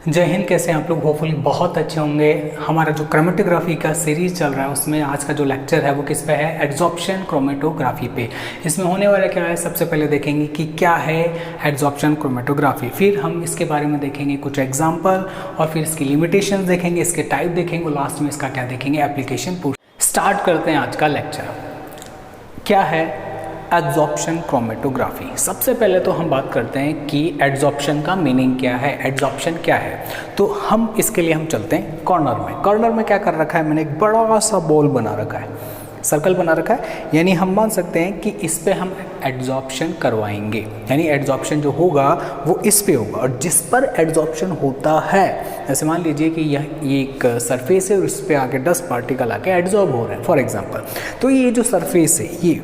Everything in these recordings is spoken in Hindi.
जय हिंद। कैसे हैं आप लोग? होपफुली बहुत अच्छे होंगे। हमारा जो क्रोमेटोग्राफी का सीरीज चल रहा है उसमें आज का जो लेक्चर है वो किस पे है? एड्जॉर्प्शन क्रोमेटोग्राफी पे। इसमें होने वाला क्या है, सबसे पहले देखेंगे कि क्या है एड्जॉर्प्शन क्रोमेटोग्राफी, फिर हम इसके बारे में देखेंगे कुछ एग्जाम्पल, और फिर इसकी लिमिटेशंस देखेंगे, इसके टाइप देखेंगे, और लास्ट में इसका क्या देखेंगे, एप्लीकेशन। स्टार्ट करते हैं आज का लेक्चर। क्या है एड्जॉर्प्शन क्रोमेटोग्राफी? सबसे पहले तो हम बात करते हैं कि एड्जॉर्प्शन का मीनिंग क्या है, एड्जॉर्प्शन क्या है। तो हम इसके लिए हम चलते हैं कॉर्नर में। कॉर्नर में क्या कर रखा है, मैंने एक बड़ा सा बॉल बना रखा है, सर्कल बना रखा है, यानी हम मान सकते हैं कि इस पे हम एड्जॉर्प्शन करवाएंगे, यानी एड्जॉर्प्शन जो होगा वो इस पे होगा। और जिस पर एड्जॉर्प्शन होता है, जैसे मान लीजिए कि यह एक सरफेस है और इस पे आके 10 पार्टिकल आके एड्जॉर्ब हो रहे हैं फॉर एग्जांपल, तो ये जो सरफेस है ये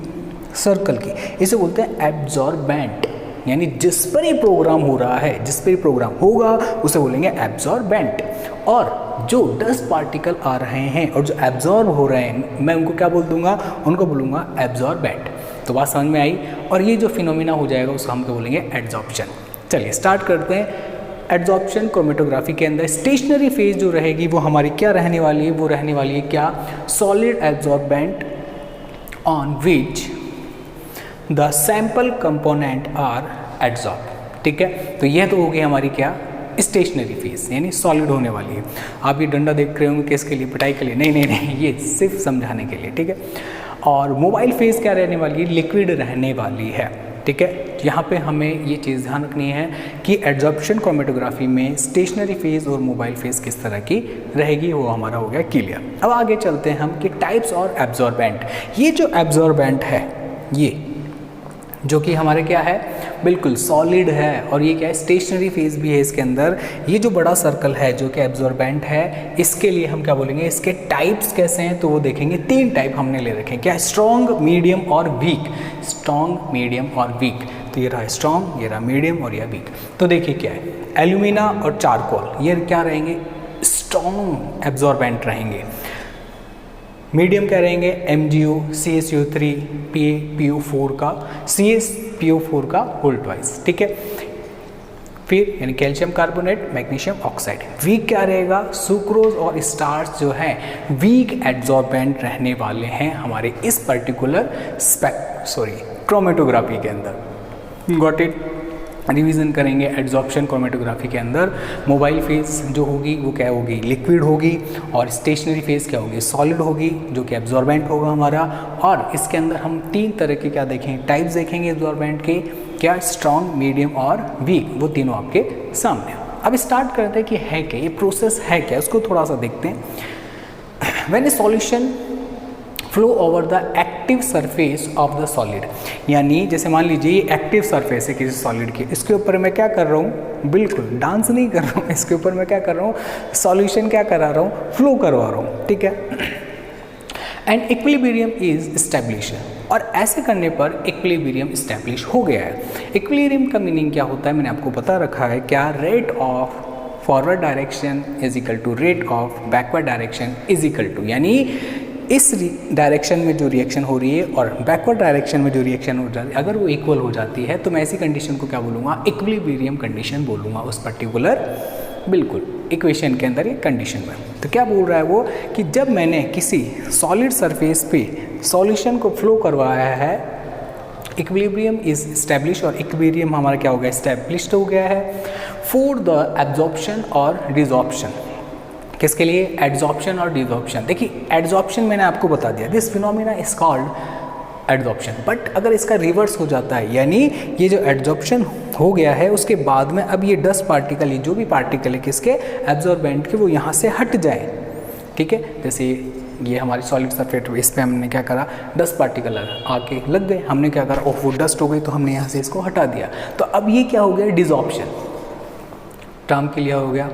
सर्कल की, इसे बोलते हैं एब्जॉर्बेंट, यानी जिस पर ये प्रोग्राम हो रहा है, जिस पर ये प्रोग्राम होगा उसे बोलेंगे एब्जॉर्बेंट। और जो 10 पार्टिकल आ रहे हैं और जो एब्जॉर्ब हो रहे हैं, मैं उनको क्या बोल दूंगा, उनको बोलूँगा एब्जॉर्बेंट। तो बात समझ में आई। और ये जो फिनोमिना हो जाएगा उसको हम क्या बोलेंगे, एड्जॉर्प्शन। चलिए स्टार्ट करते हैं। एड्जॉर्प्शन क्रोमेटोग्राफी के अंदर स्टेशनरी फेज जो रहेगी वो हमारी क्या रहने वाली है, वो रहने वाली है क्या, solid absorbent on which the sample component are adsorb. ठीक है, तो यह तो होगी हमारी क्या, स्टेशनरी फेज, यानी सॉलिड होने वाली है। आप ये डंडा देख रहे होंगे किसके लिए, पिटाई के लिए? नहीं नहीं नहीं, ये सिर्फ समझाने के लिए। ठीक है, और मोबाइल फेज क्या रहने वाली है, लिक्विड रहने वाली है। ठीक है, यहाँ पे हमें ये चीज़ ध्यान रखनी है कि एड्जॉर्प्शन क्रोमेटोग्राफी में स्टेशनरी फेज और मोबाइल फेज किस तरह की रहेगी, वो हमारा हो गया क्लियर। अब आगे चलते हैं हम कि टाइप्स और एब्जॉर्बेंट। ये जो एब्जॉर्बेंट है, ये जो कि हमारे क्या है, बिल्कुल सॉलिड है, और ये क्या है, स्टेशनरी फेज भी है इसके अंदर। ये जो बड़ा सर्कल है जो कि एब्जॉर्बेंट है, इसके लिए हम क्या बोलेंगे, इसके टाइप्स कैसे हैं तो वो देखेंगे। 3 टाइप हमने ले रखे हैं, क्या, स्ट्रॉन्ग, मीडियम और वीक। स्ट्रॉन्ग, मीडियम और वीक। तो ये रहा स्ट्रॉन्ग, ये रहा मीडियम और ये वीक। तो देखिए क्या है, एल्यूमिना और चारकोल, ये क्या रहेंगे, स्ट्रॉन्ग एब्जॉर्बेंट रहेंगे। मीडियम क्या रहेंगे, MgO, CSO3, PaPO4 का, CsPO4 का होल ट्वाइस। ठीक है, फिर यानी calcium carbonate, magnesium oxide. Weak क्या रहेगा, सुक्रोज और स्टार्च जो है वीक एड्जॉर्बेंट रहने वाले हैं हमारे इस पर्टिकुलर क्रोमेटोग्राफी के अंदर। Got it. रिवीजन करेंगे एड्जॉर्प्शन क्रोमेटोग्राफी के अंदर। मोबाइल फेज जो होगी वो क्या होगी, लिक्विड होगी, और स्टेशनरी फेज क्या होगी, सॉलिड होगी, जो कि एब्जॉर्बेंट होगा हमारा। और इसके अंदर हम 3 तरह के क्या देखेंगे, टाइप्स देखेंगे एब्जॉर्बेंट के, क्या, स्ट्रॉन्ग, मीडियम और वीक, वो तीनों आपके सामने। अब स्टार्ट करते हैं कि है क्या, ये प्रोसेस है क्या, उसको थोड़ा सा देखते हैं। When A solution flow over the active surface of the solid, यानी जैसे मान लीजिए ये एक्टिव सरफेस है किसी सॉलिड की, इसके ऊपर मैं क्या कर रहा हूँ, बिल्कुल डांस नहीं कर रहा हूँ, इसके ऊपर मैं क्या कर रहा हूँ, सॉल्यूशन क्या करा रहा हूँ, फ्लो करवा रहा हूँ। ठीक है, एंड इक्विलिब्रियम इज स्टैब्लिश, और ऐसे करने पर इक्विलिब्रियम स्टैब्लिश हो गया है। इक्विलिब्रियम का मीनिंग क्या होता है, मैंने आपको बता रखा है, क्या, rate of forward direction is equal to rate of backward direction is equal to, यानी इस डायरेक्शन में जो रिएक्शन हो रही है और बैकवर्ड डायरेक्शन में जो रिएक्शन हो जाती है, अगर वो इक्वल हो जाती है तो मैं ऐसी कंडीशन को क्या बोलूँगा, इक्विलिब्रियम कंडीशन बोलूँगा उस पर्टिकुलर, बिल्कुल इक्वेशन के अंदर ये कंडीशन में। तो क्या बोल रहा है वो, कि जब मैंने किसी सॉलिड सरफेस पे सॉल्यूशन को फ्लो करवाया है, इक्विलिब्रियम इज स्टैब्लिश, और इक्विलिब्रियम हमारा क्या हो गया, स्टैब्लिश्ड हो गया है फॉर द एब्जॉर्प्शन और डिसॉर्प्शन। किसके लिए, एड्जॉर्प्शन और डिसॉर्प्शन। देखिए एड्जॉर्प्शन मैंने आपको बता दिया, this phenomena is called adsorption. But अगर इसका रिवर्स हो जाता है, यानी ये जो एड्जॉर्प्शन हो गया है उसके बाद में अब ये 10 पार्टिकल, ये जो भी पार्टिकल है किसके, एब्जॉर्बेंट के, वो यहाँ से हट जाए। ठीक है, जैसे ये हमारी सॉलिड सरफेस, इस पर हमने क्या करा, 10 पार्टिकल आके लग गए, हमने क्या करा, ओह वो डस्ट हो गई तो हमने यहाँ से इसको हटा दिया। तो अब ये क्या हो गया, डिसॉर्प्शन। टर्म क्लियर हो गया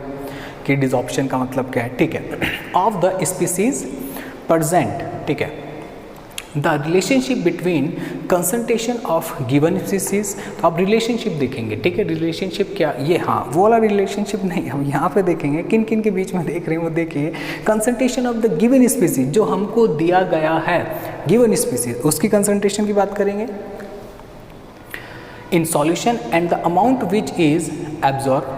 कि डिसॉर्प्शन का मतलब क्या है। ठीक है, ऑफ द स्पीसीज प्रेजेंट। ठीक है, the relationship between concentration of given species. तो आप रिलेशनशिप देखेंगे। ठीक है, रिलेशनशिप क्या, ये हाँ वो वाला रिलेशनशिप नहीं, हम यहाँ पे देखेंगे किन किन के बीच में देख रहे हैं वो देखिए। Concentration of the given species, जो हमको दिया गया है गिवन स्पीसीज, उसकी कंसंट्रेशन की बात करेंगे in solution, and the amount which is absorb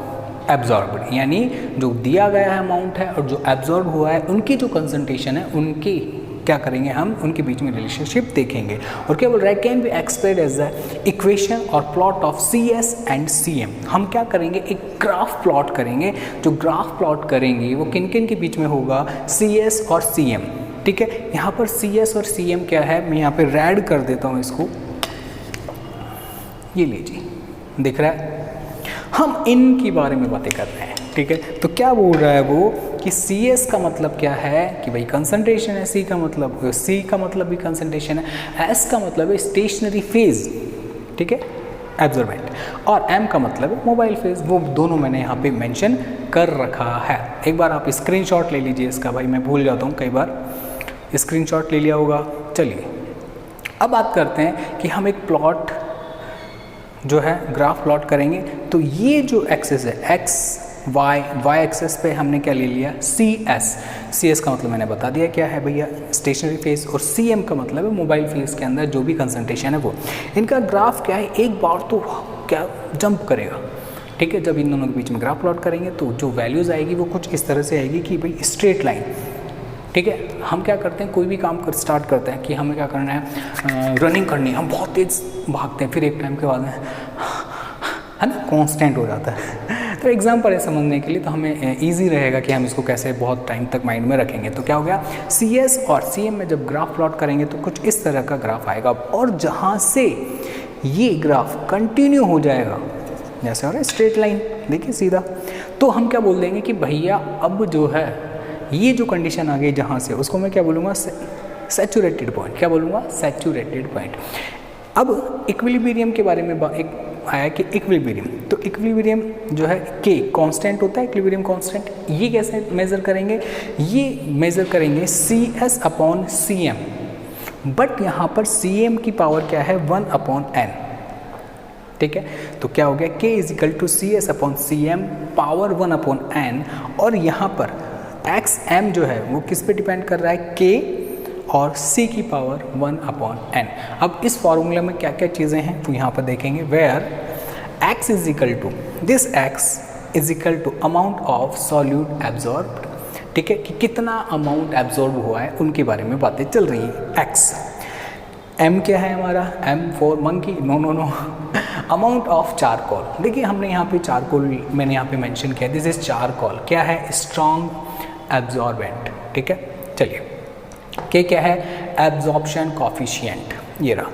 absorbed, यानी जो दिया गया है अमाउंट है और जो एब्जॉर्ब हुआ है उनकी जो कंसंट्रेशन है उनकी क्या करेंगे हम, उनके बीच में रिलेशनशिप देखेंगे। और क्या बोल रहा है, can be expressed as the equation और plot of CS and CM। हम क्या करेंगे, एक ग्राफ प्लॉट करेंगे। जो ग्राफ प्लॉट करेंगे वो किन किन के बीच में होगा, CS और CM। ठीक है, यहाँ पर CS और CM क्या है, मैं यहाँ पे रेड कर देता हूँ इसको, ये लीजिए दिख रहा है, हम इनके बारे में बातें कर रहे हैं। ठीक है, तो क्या बोल रहा है वो कि CS का मतलब क्या है कि भाई कंसंट्रेशन है, C का मतलब भी कंसंट्रेशन है, S का मतलब है स्टेशनरी फेज, ठीक है, एब्जॉर्बेंट, और M का मतलब है मोबाइल फेज। वो दोनों मैंने यहाँ पे मेंशन कर रखा है। एक बार आप स्क्रीनशॉट ले लीजिए इसका, भाई मैं भूल जाता हूँ कई बार, स्क्रीनशॉट ले लिया होगा। चलिए अब बात करते हैं कि हम एक प्लॉट जो है ग्राफ प्लॉट करेंगे। तो ये जो एक्सेस है एक्स वाई एक्सेस पे हमने क्या ले लिया, CS का मतलब मैंने बता दिया क्या है भैया, स्टेशनरी फेज, और CM का मतलब है मोबाइल फेज के अंदर जो भी कंसंट्रेशन है वो। इनका ग्राफ क्या है, एक बार तो क्या जंप करेगा। ठीक है, जब इन दोनों के बीच में ग्राफ प्लॉट करेंगे तो जो वैल्यूज़ आएगी वो कुछ इस तरह से आएगी कि भाई स्ट्रेट लाइन। ठीक है, हम क्या करते हैं, कोई भी काम कर स्टार्ट करते हैं कि हमें क्या करना है, रनिंग करनी है, हम बहुत तेज़ भागते हैं, फिर एक टाइम के बाद में है ना कांस्टेंट हो जाता है। तो एग्जाम्पल है समझने के लिए, तो हमें इजी रहेगा कि हम इसको कैसे बहुत टाइम तक माइंड में रखेंगे। तो क्या हो गया, CS और CM में जब ग्राफ प्लॉट करेंगे तो कुछ इस तरह का ग्राफ आएगा, और जहाँ से ये ग्राफ कंटिन्यू हो जाएगा जैसे हो रहा है स्ट्रेट लाइन, देखिए सीधा, तो हम क्या बोल देंगे कि भैया अब जो है ये जो कंडीशन आ गई जहाँ से, उसको मैं क्या बोलूँगा, सैचुरेटेड पॉइंट। क्या बोलूँगा, सैचुरेटेड पॉइंट। अब इक्विलिब्रियम के बारे में एक आया कि इक्विलिब्रियम, तो इक्विलिब्रियम जो है K कांस्टेंट होता है, इक्विलिब्रियम कांस्टेंट। ये कैसे मेज़र करेंगे, ये मेज़र करेंगे CS/CM, बट यहाँ पर CM की पावर क्या है, 1/n। ठीक है, तो क्या हो गया, K = CS/CM पावर 1/n, और यहाँ पर XM जो है वो किस पे डिपेंड कर रहा है, K और C की पावर 1/n। अब इस फॉर्मूला में क्या क्या चीज़ें हैं तो यहाँ पर देखेंगे, where X is equal to amount of solute absorbed. ठीक है, कि कितना अमाउंट एब्जॉर्ब हुआ है उनके बारे में बातें चल रही है। X, M क्या है हमारा, M for monkey, no amount of charcoal. देखिए हमने यहाँ पे चारकोल मैंने यहाँ पे मेंशन किया, दिस इज चारकोल, क्या है, स्ट्रॉन्ग एब्जॉर्बेंट। ठीक है, चलिए K क्या है, एब्जॉर्प्शन कॉफिशिएंट, ये रहा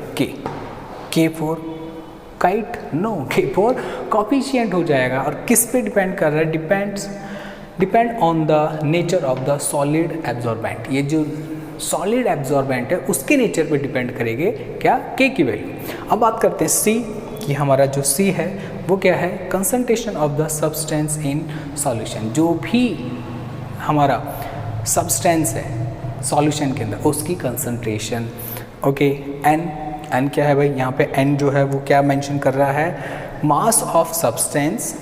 K for kite, no, K for coefficient हो जाएगा। और किस पे डिपेंड कर रहा है, depend on the nature of the solid absorbent. ये जो सॉलिड एब्जॉर्बेंट है उसके नेचर पे डिपेंड करेंगे क्या, K की वैल्यू। अब बात करते हैं C कि हमारा जो C है वो क्या है, concentration of the substance in solution. जो भी हमारा सब्सटेंस है सॉल्यूशन के अंदर उसकी कंसंट्रेशन। ओके, N क्या है भाई, यहाँ पे N जो है वो क्या मेंशन कर रहा है, mass of substance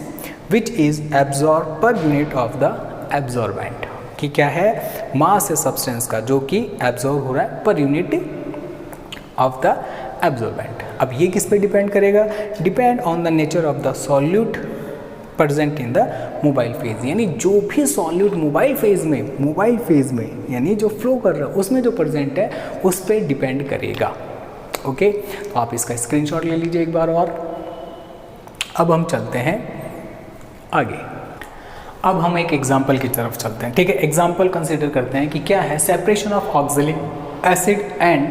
which is absorb per unit of the absorbent. कि क्या है, मास है सब्सटेंस का जो कि एब्जॉर्ब हो रहा है per unit of the absorbent. अब ये किस पे डिपेंड करेगा, depend on the nature of the solute present in the mobile phase. यानी जो भी सॉल्यूट मोबाइल फेज में यानी जो फ्लो कर रहा है उसमें जो प्रेजेंट है उस पर डिपेंड करेगा। ओके, तो आप इसका स्क्रीनशॉट ले लीजिए एक बार। और अब हम चलते हैं आगे, अब हम एक एग्जाम्पल की तरफ चलते हैं। ठीक है, एग्जाम्पल कंसिडर करते हैं कि क्या है, separation of oxalic acid and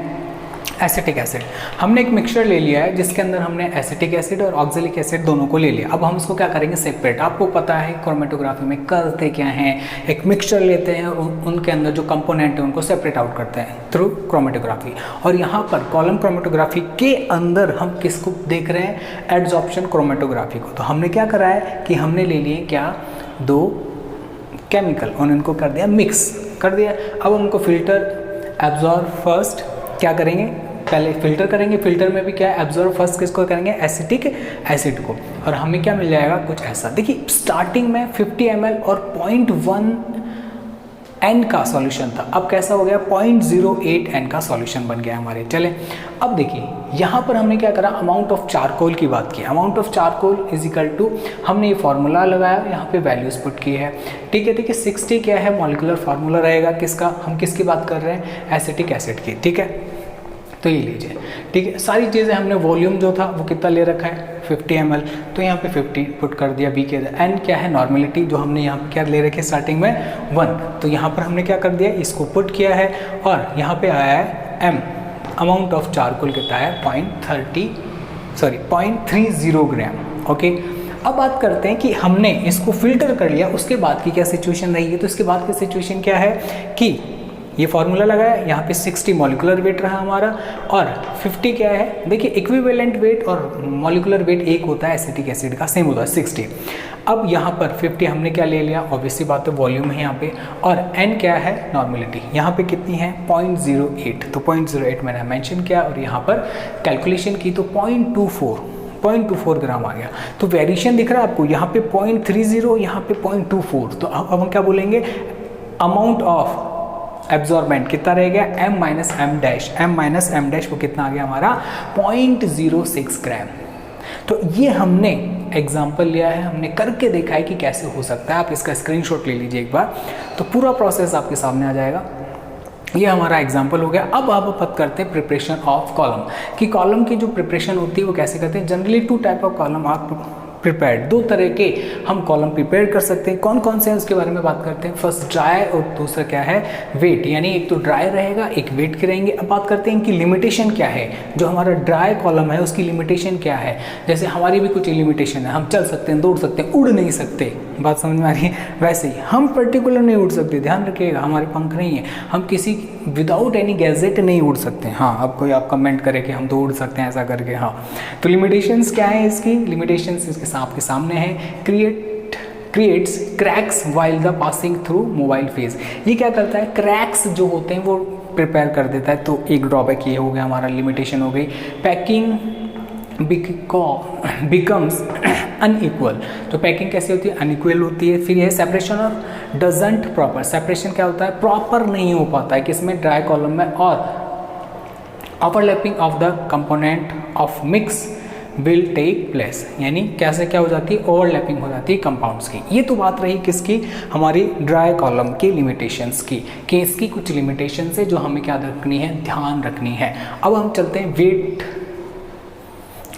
acetic acid. हमने एक मिक्सचर ले लिया है जिसके अंदर हमने एसिटिक एसिड और ऑक्जेलिक एसिड दोनों को ले लिया। अब हम इसको क्या करेंगे, सेपरेट। आपको पता है क्रोमेटोग्राफी में करते क्या हैं, एक मिक्सचर लेते हैं और उनके अंदर जो कंपोनेंट है उनको सेपरेट आउट करते हैं थ्रू क्रोमेटोग्राफी। और यहाँ पर कॉलम क्रोमेटोग्राफी के अंदर हम किसको देख रहे हैं, एडजॉर्प्शन क्रोमेटोग्राफी को। तो हमने क्या करा है कि हमने ले लिए क्या, दो केमिकल और इनको कर दिया मिक्स कर दिया। अब उनको फिल्टर एब्जॉर्ब फर्स्ट क्या करेंगे, पहले फिल्टर करेंगे। फिल्टर में भी क्या है, एब्जॉर्ब फर्स्ट किसको करेंगे, एसिटिक एसिड को। और हमें क्या मिल जाएगा, कुछ ऐसा। देखिए स्टार्टिंग में 50 ml और 0.1 n का सॉल्यूशन था, अब कैसा हो गया 0.08 n का सॉल्यूशन बन गया हमारे। चले अब देखिए यहाँ पर हमने क्या करा, अमाउंट ऑफ चारकोल की बात की। Amount of charcoal is equal to, हमने ये फार्मूला लगाया, यहाँ पे वैल्यूज पुट की है। ठीक है, देखिए 60 क्या है, मॉलिक्यूलर फार्मूला रहेगा किसका, हम किसकी बात कर रहे हैं, एसिटिक एसिड की। ठीक है, तो ये लीजिए। ठीक है, सारी चीज़ें हमने, वॉल्यूम जो था वो कितना ले रखा है 50 ml, तो यहाँ पे 50 पुट कर दिया। बी के एन क्या है, नॉर्मेलिटी, जो हमने यहाँ पे क्या ले रखी है स्टार्टिंग में 1, तो यहाँ पर हमने क्या कर दिया, इसको पुट किया है। और यहाँ पे आया है एम, अमाउंट ऑफ चारकोल कितना है 0.30 ग्राम। ओके, अब बात करते हैं कि हमने इसको फिल्टर कर लिया, उसके बाद की क्या सिचुएशन रही है। तो इसके बाद की सिचुएशन क्या है कि ये फार्मूला लगाया, यहाँ पे 60 मॉलिकुलर वेट रहा हमारा, और 50 क्या है, देखिए इक्विवेलेंट वेट और मॉलिकुलर वेट एक होता है एसिटिक एसिड का, सेम होता है 60। अब यहाँ पर 50 हमने क्या ले लिया, ऑब्वियसली बात है वॉल्यूम है यहाँ पे, और n क्या है, नॉर्मेलिटी, यहाँ पे कितनी है 0.08, तो 0.08 मैंने मेंशन किया, और यहाँ पर कैलकुलेशन की तो 0.24 ग्राम आ गया। तो वेरिएशन दिख रहा है आपको, यहाँ पे 0.30, यहाँ पे 0.24, तो अब हम क्या बोलेंगे, अमाउंट ऑफ एब्जॉर्बेंट कितना रह गया, m माइनस एम डैश, वो कितना आ गया हमारा 0.06 ग्राम। तो ये हमने एग्जाम्पल लिया है, हमने करके देखा है कि कैसे हो सकता है। आप इसका स्क्रीनशॉट ले लीजिए एक बार, तो पूरा प्रोसेस आपके सामने आ जाएगा। ये हमारा एग्जाम्पल हो गया। अब आप बात करते हैं प्रिपरेशन ऑफ कॉलम, कि कॉलम की जो प्रिपरेशन होती है वो कैसे करते हैं। जनरली 2 टाइप ऑफ कॉलम आप प्रिपेयर्ड, 2 तरह के हम कॉलम प्रिपेयर कर सकते हैं। कौन कौन से हैं उसके बारे में बात करते हैं। फर्स्ट ड्राई और दूसरा क्या है, वेट, यानी एक तो ड्राई रहेगा, एक वेट के रहेंगे। अब बात करते हैं इनकी लिमिटेशन क्या है। जो हमारा ड्राई कॉलम है उसकी लिमिटेशन क्या है, जैसे हमारी भी कुछ लिमिटेशन है, हम चल सकते हैं, दौड़ सकते हैं, उड़ नहीं सकते, बात समझ में आ रही है। वैसे ही हम पर्टिकुलर नहीं उड़ सकते, ध्यान रखिएगा, हमारे पंख नहीं है, हम किसी विदाउट एनी गैजेट नहीं उड़ सकते। हाँ, अब कोई आप कमेंट करे कि हम तो उड़ सकते हैं ऐसा करके। हाँ, तो लिमिटेशंस क्या है इसकी, लिमिटेशंस इसके आपके सामने है। Creates cracks while the passing through mobile phase, ये क्या करता है, क्रैक्स जो होते हैं वो प्रिपेयर कर देता है। तो एक ड्रॉबैक ये हो गया, हमारा लिमिटेशन हो गई। पैकिंग बिकम्स अनइक्वल, तो पैकिंग कैसी होती है, अनइक्वल होती है। फिर ये सेपरेशन और डजंट प्रॉपर, सेपरेशन क्या होता है, प्रॉपर नहीं हो पाता है किसमें, ड्राई कॉलम में। और overlapping of the component of mix will take place, यानी कैसे क्या हो जाती है, ओवरलैपिंग हो जाती है कंपाउंड्स की। ये तो बात रही किसकी, हमारी ड्राई कॉलम की लिमिटेशंस की, कि इसकी कुछ लिमिटेशंस है जो हमें क्या रखनी है, ध्यान रखनी है। अब हम चलते हैं वेट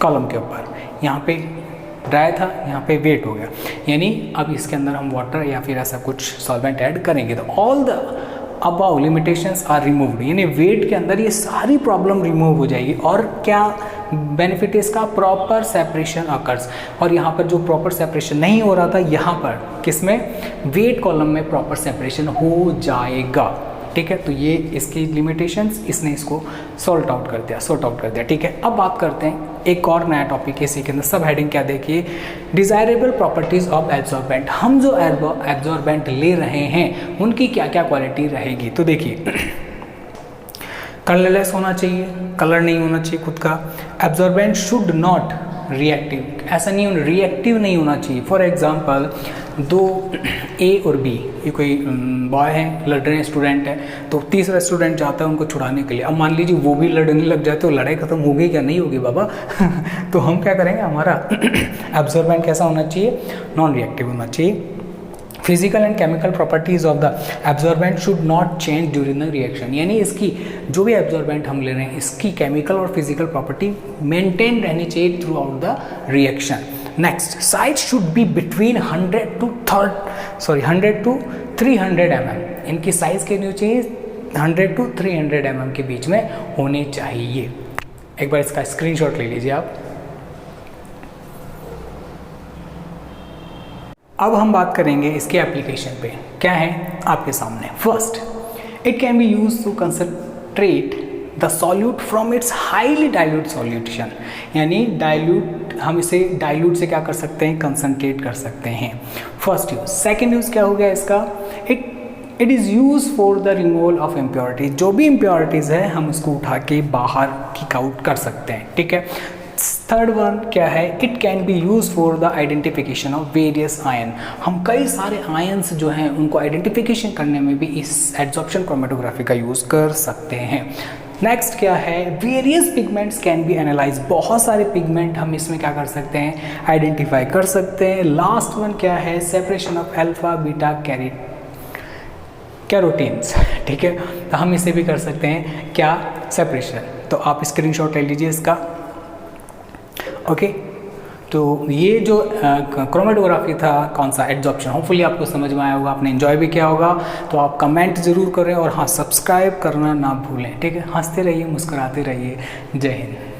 कॉलम के ऊपर। यहाँ पे ड्राई था, यहाँ पे वेट हो गया, यानी अब इसके अंदर हम वाटर या फिर ऐसा कुछ सॉल्वेंट ऐड करेंगे तो all the above limitations are removed, यानी वेट के अंदर ये सारी प्रॉब्लम रिमूव हो जाएगी। और क्या बेनिफिट इसका, प्रॉपर सेपरेशन अकर्स। और यहाँ पर जो प्रॉपर सेपरेशन नहीं हो रहा था, यहाँ पर किसमें, वेट कॉलम में प्रॉपर सेपरेशन हो जाएगा। ठीक है, तो ये इसकी लिमिटेशंस, इसने इसको सॉर्ट आउट कर दिया। ठीक है, अब बात करते हैं एक और नया टॉपिक है, इसी के अंदर सब हेडिंग क्या देखिए, डिजायरेबल प्रॉपर्टीज ऑफ एब्जॉर्बेंट। हम जो एब्जॉर्बेंट ले रहे हैं उनकी क्या क्या क्वालिटी रहेगी। तो देखिए, कलरलेस होना चाहिए, कलर नहीं होना चाहिए खुद का। एब्जॉर्बेंट शुड नॉट रिएक्टिव, ऐसा नहीं होना, रिएक्टिव नहीं होना चाहिए। फॉर एग्जांपल, 2 ए और बी, ये कोई बॉय है, लड़ रहे हैं, स्टूडेंट है, तो तीसरा स्टूडेंट जाता है उनको छुड़ाने के लिए। अब मान लीजिए वो भी लड़ने लग जाए तो लड़ाई खत्म होगी क्या, नहीं होगी बाबा। तो हम क्या करेंगे, हमारा एब्जॉर्बेंट कैसा होना चाहिए, नॉन रिएक्टिव होना चाहिए। Physical and chemical properties of the absorbent should not change during the reaction, यानी इसकी जो भी एब्जॉर्बेंट हम ले रहे हैं इसकी केमिकल और फिजिकल प्रॉपर्टी मेंटेन रहनी चाहिए through out the reaction. Next, size should be between 100 to 300 mm, इनकी साइज कितनी चाहिए, 100 to 300 mm के बीच में होने चाहिए। एक बार इसका स्क्रीनशॉट ले लीजिए आप। अब हम बात करेंगे इसके एप्लीकेशन पे, क्या है आपके सामने। First, it can be use to concentrate the solute from its highly dilute solution, यानी डाइल्यूट, हम इसे डाइल्यूट से क्या कर सकते हैं, कंसंट्रेट कर सकते हैं। First use. सेकेंड यूज क्या हो गया इसका, it is use for the removal of impurities, जो भी इम्प्योरिटीज़ है हम उसको उठा के बाहर किक आउट कर सकते हैं। ठीक है। थर्ड वन क्या है, it can be use for the identification of various ion, हम कई सारे आयन्स जो हैं उनको आइडेंटिफिकेशन करने में भी इस एड्सॉर्प्शन क्रोमेटोग्राफी का यूज़ कर सकते हैं। नेक्स्ट क्या है, various pigments can be analyse, बहुत सारे पिगमेंट हम इसमें क्या कर सकते हैं, आइडेंटिफाई कर सकते हैं। लास्ट वन क्या है, separation of alpha beta carotenes, ठीक है, तो हम इसे भी कर सकते हैं क्या, सेपरेशन। तो आप स्क्रीनशॉट ले लीजिए इसका, ओके। तो ये जो क्रोमेटोग्राफी था, कौन सा, एड्जॉर्प्शन, होपफुली आपको समझ में आया होगा, आपने एंजॉय भी किया होगा। तो आप कमेंट जरूर करें और हाँ, सब्सक्राइब करना ना भूलें, ठीक है। हंसते रहिए, मुस्कुराते रहिए। जय हिंद।